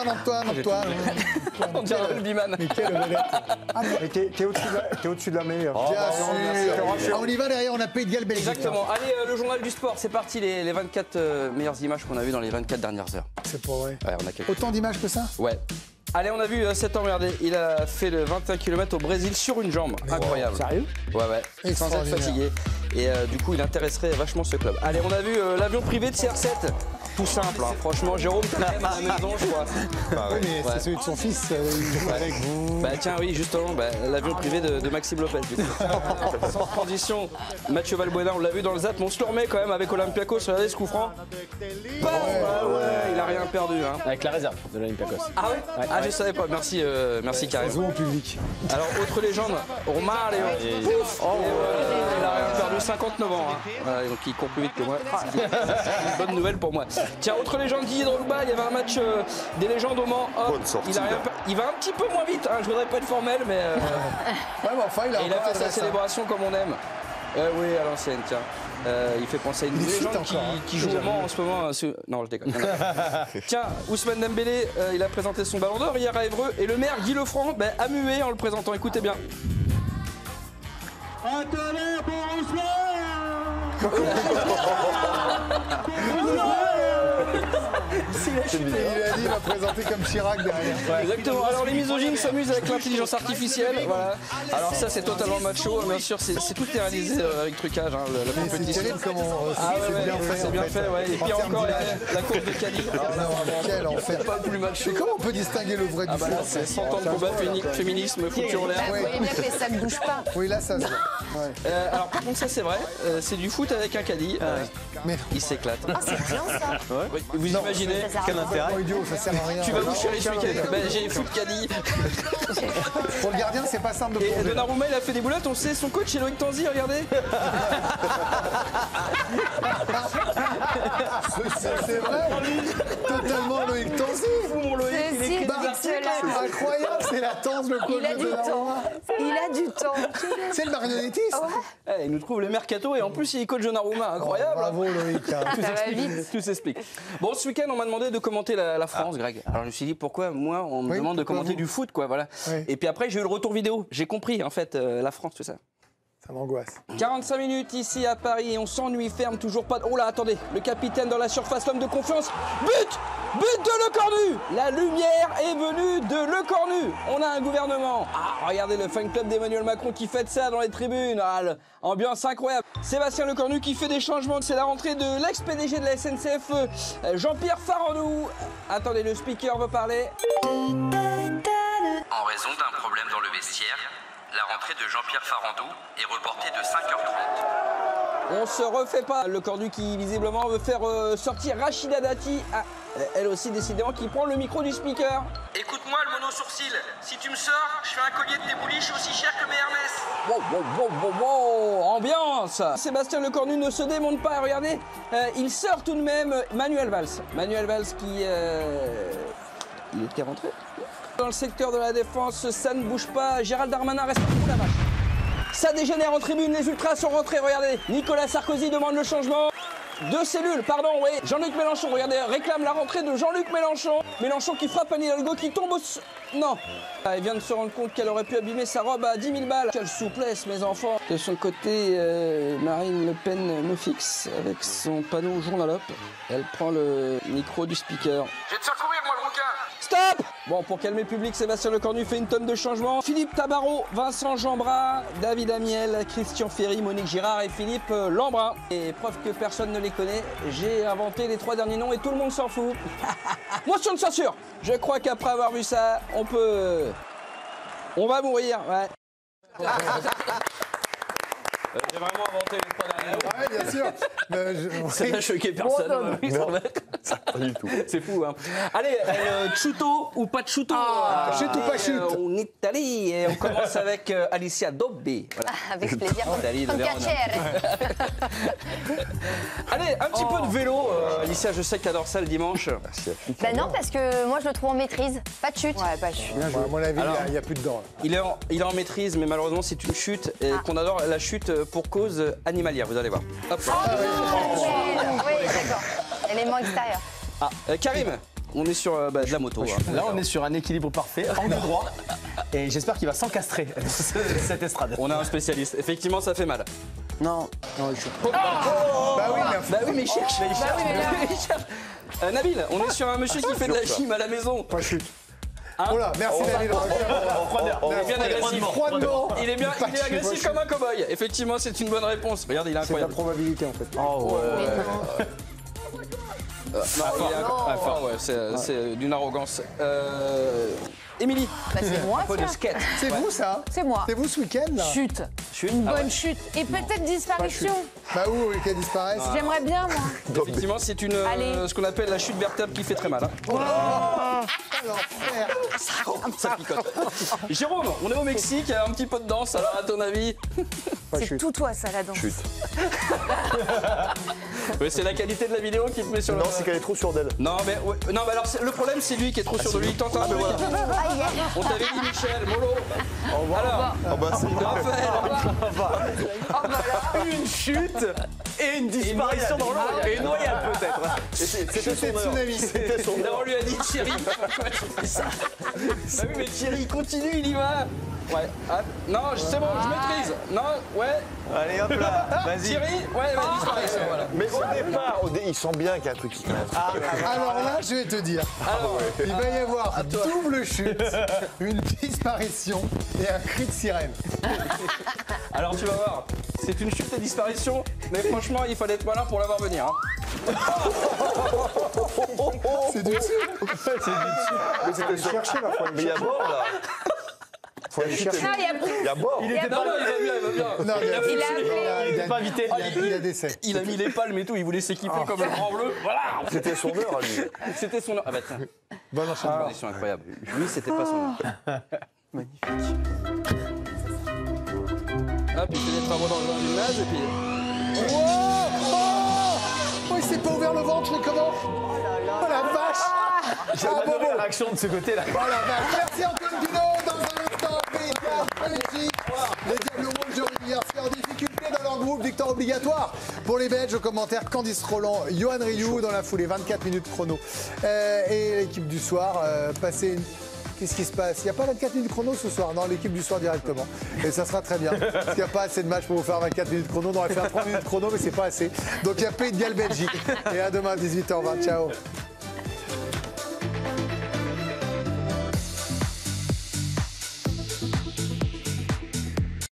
Antoine. On dirait un rugbyman. Mais quelle vedette. Mais t'es au-dessus de la meilleure. Bien sûr. On y va derrière, on a Pays de Galles, Belgique. Exactement. Allez, le journal du sport, c'est parti, les 24 meilleures images qu'on a vues dans les 24 dernières heures. C'est pas vrai. Ouais, on a quelques... Autant d'images que ça? Ouais. Allez, on a vu cet homme, regardez, il a fait le 21 km au Brésil sur une jambe. Incroyable. Sérieux? Ouais. Sans être fatigué. Et du coup, il intéresserait vachement ce club. Allez, on a vu l'avion privé de CR7. Tout simple, hein. Franchement, Jérôme, t'as même à la maison, je crois. Oui, mais c'est celui de son fils. Avec vous. Bah tiens, oui, justement, l'avion privé de Maxime Lopez. Du coup. Sans transition, Mathieu Valbuena, on l'a vu dans le ZAP, mais on se le remet quand même avec Olympiakos. Regardez ce coup franc. Il a rien perdu. Hein. Avec la réserve de l'Olympiakos. Ah ouais, Ah, je savais pas. Merci Karim. Au public. Alors, autre légende, Romario. Il a rien perdu, 59 ans. Hein. Voilà, donc il court plus vite que moi. C'est une bonne nouvelle pour moi. Tiens, autre légende, Didier Drogba, il y avait un match des légendes au Mans. Hop, il va un petit peu moins vite, hein. Je voudrais pas être formel, mais... Ouais, mais enfin, il a fait sa célébration comme on aime. Oui, à l'ancienne, tiens. Il fait penser à une légende qui joue au Mans en ce moment. Non, je déconne. Tiens, Ousmane Dembélé, il a présenté son ballon d'or hier à Évreux. Et le maire Guy Lefranc a mué en le présentant. Écoutez bien. Attendez pour Ousmane. Il a dit, il va présenter comme Chirac derrière. Ouais. Exactement. Alors les misogynes s'amusent avec l'intelligence artificielle. Voilà. Alors ça c'est totalement macho. Bien sûr, c'est tout est réalisé avec trucage. Hein, la compétition. C'est terrible comment c'est bien fait. Ouais. Et puis encore la course de Cali. Quel enfer. Pas le plus macho. Mais comment on peut distinguer le vrai du faux? C'est 100 ans de combat féminisme, foutu en l'air. Vous voyez bien que ça ne bouge pas. Oui, là ça se voit. Alors par contre ça c'est vrai. C'est du foot avec un caddie. Mais il s'éclate. Ah, c'est bien ça. Vous imaginez quel intérêt? Idiot, ça sert à rien. Tu vas où chérie ce week-end? J'ai foot caddie. Pour le gardien, c'est pas simple de Et plonger. Donnarumma, il a fait des boulettes, on sait, son coach, c'est Loïc Tanzi, regardez. C'est vrai. Totalement Loïc Tanzi. C'est incroyable, c'est la Tanzi, le coach de Donnarumma. Il a du temps. C'est le marionnettiste. Il nous trouve le mercato et en plus, il est coach Donnarumma, incroyable. Bravo Loïc. Tout s'explique. Bon, ce week-end, on m'a demandé de commenter la France, Greg. Alors, je me suis dit, pourquoi moi, on me demande de commenter du foot, quoi, voilà. Oui. Et puis après, j'ai eu le retour vidéo. J'ai compris, en fait, la France, tout ça. Ça m'angoisse. 45 minutes ici à Paris et on s'ennuie, ferme toujours pas. Oh là, attendez, le capitaine dans la surface, l'homme de confiance. But de Le Cornu. La lumière est venue de Le Cornu. On a un gouvernement. Ah, regardez le fan club d'Emmanuel Macron qui fête ça dans les tribunes. Ah, ambiance incroyable. Sébastien Le Cornu qui fait des changements. C'est la rentrée de l'ex-PDG de la SNCF, Jean-Pierre Farandou. Attendez, le speaker veut parler. En raison d'un problème dans le vestiaire, la rentrée de Jean-Pierre Farandou est reportée de 5h30. On se refait pas. Le Cornu qui visiblement veut faire sortir Rachida Dati. Ah, elle aussi décidément qui prend le micro du speaker. Écoute-moi le mono sourcil, si tu me sors, je fais un collier de tes bouliches aussi cher que mes Hermès. Wow, ambiance. Sébastien Le Cornu ne se démonte pas, regardez. Il sort tout de même Manuel Valls. Manuel Valls qui... Il était rentré. Dans le secteur de la défense, ça ne bouge pas. Gérald Darmanin reste pour la vache. Ça dégénère en tribune, les ultras sont rentrés, regardez. Nicolas Sarkozy demande le changement. Deux cellules, pardon, oui. Jean-Luc Mélenchon, regardez, réclame la rentrée de Jean-Luc Mélenchon. Mélenchon qui frappe Anne Hidalgo qui tombe au... Non. Elle vient de se rendre compte qu'elle aurait pu abîmer sa robe à 10 000 balles. Quelle souplesse, mes enfants. De son côté, Marine Le Pen me fixe avec son panneau Journalope. Elle prend le micro du speaker. Je vais te secourir, moi, le rouquin. Stop! Bon, pour calmer le public, Sébastien Le Cornu fait une tonne de changements. Philippe Tabarot, Vincent Jeanbrat, David Amiel, Christian Ferry, Monique Girard et Philippe Lambrun. Et preuve que personne ne les connaît, j'ai inventé les 3 derniers noms et tout le monde s'en fout. Motion de censure! Je crois qu'après avoir vu ça, on va mourir, ouais. J'ai vraiment inventé les 3 derniers noms. Ouais, bien sûr. Ça n'a choqué personne. Pas du tout. C'est fou, hein. Allez, chuto ou pas de chuto? Chute ou pas chute? En Italie, et on commence avec Alicia Dobbi. Voilà. Avec plaisir. Italie, de Un Vérone. piacere. Allez, un petit peu de vélo. Alicia, je sais que t'adores ça le dimanche. Bah non, parce que moi je le trouve en maîtrise. Pas de chute. Ouais, pas de chute. Bien joué. À mon avis, Alors, il n'y a plus de dents. Il est en maîtrise, mais malheureusement, c'est une chute et qu'on adore la chute pour cause animalière. Vous allez voir. Hop. Oui, d'accord. Élément extérieur. Karim, On est sur de la moto. Hein. Là, on est sur un équilibre parfait, angle droit. Et j'espère qu'il va s'encastrer cette estrade. On a un spécialiste. Effectivement, ça fait mal. Non, je suis. Bah oui, mais il cherche. Il cherche. Nabil, on est sur un monsieur qui fait de la gym à la maison. Pas chute. Oh là, merci David. Il est bien agressif. Froidement. Il est agressif comme un cow-boy. Effectivement, c'est une bonne réponse. Regarde, il est C'est de la incroyable. probabilité en fait. Oh ouais. Fort, ouais, c'est d'une arrogance. Émilie, Bah, c'est moi, un peu de tiens. skate. C'est vous ça? C'est moi. C'est vous ce week-end là? Chute. Une bonne chute. Et peut-être disparition. Bah où qu'elle disparaisse? J'aimerais bien, moi. Effectivement, c'est une Allez. ce qu'on appelle la chute vertébrale qui fait très mal. Hein. L'enfer. Ça picote. Jérôme, on est au Mexique, il y a un petit peu de danse. Alors, à ton avis? C'est tout toi, ça, la danse. Oui, c'est la qualité de la vidéo qui te met sur le. Non, c'est qu'elle est trop sûre d'elle. Non, mais alors le problème, c'est lui qui est trop sûr de lui. Tente un truc. On t'avait dit Michel, Molo. Alors, Raphaël. Une chute et une disparition dans l'eau. Et une noyade peut-être. C'était tsunami. Là, on lui a dit Thierry. Ah oui, mais Thierry, il continue, il y va. Ouais. Ah, non, c'est bon, je maîtrise. Non, ouais. Allez hop là, vas-y. Thierry, ouais, vas-y, disparition, voilà. Mais au départ, il sent bien qu'il y a un truc qui Alors là, je vais te dire, Alors, il va y avoir double chute, une disparition et un cri de sirène. alors tu vas voir, c'est une chute et disparition, mais franchement, il fallait être malin pour l'avoir venir. Hein. C'est du dessus. Mais c'était cherché là, faut mais il y a mort là. Faut aller chercher. Non, il y a plus. Il y a mort. Non, non, il va bien, il va bien. Non, Il a appelé. Pas invité. il a décès. Il a mis les palmes et tout, il voulait s'équiper comme le grand bleu. Voilà. C'était son heure à lui. C'était son heure. Ah bah tiens, Bon enchaînement. condition incroyable. Lui, c'était pas son heure. Magnifique. Hop, il fait des travaux dans le gymnase et puis... Oh, il s'est pas ouvert le ventre, mais comment? Oh la vache. J'ai pas de réaction de ce côté-là. Oh la vache. Merci Antoine Dino. Dans un instant, Belgique. Les Diables Rouges de Rudy Garcia en difficulté dans leur groupe. Victoire obligatoire pour les Belges. Au commentaire, Candice Roland, Johan Rioux dans la foulée. 24 minutes chrono. Et l'équipe du soir, passer une... Qu'est-ce qui se passe? Il n'y a pas 24 minutes chrono ce soir, non, l'équipe du soir directement. Et ça sera très bien. Parce qu'il n'y a pas assez de matchs pour vous faire 24 minutes chrono. On aurait fait un 3 minutes chrono, mais c'est pas assez. Donc il y a Pays de Galles Belgique. Et à demain, 18h20. Ciao.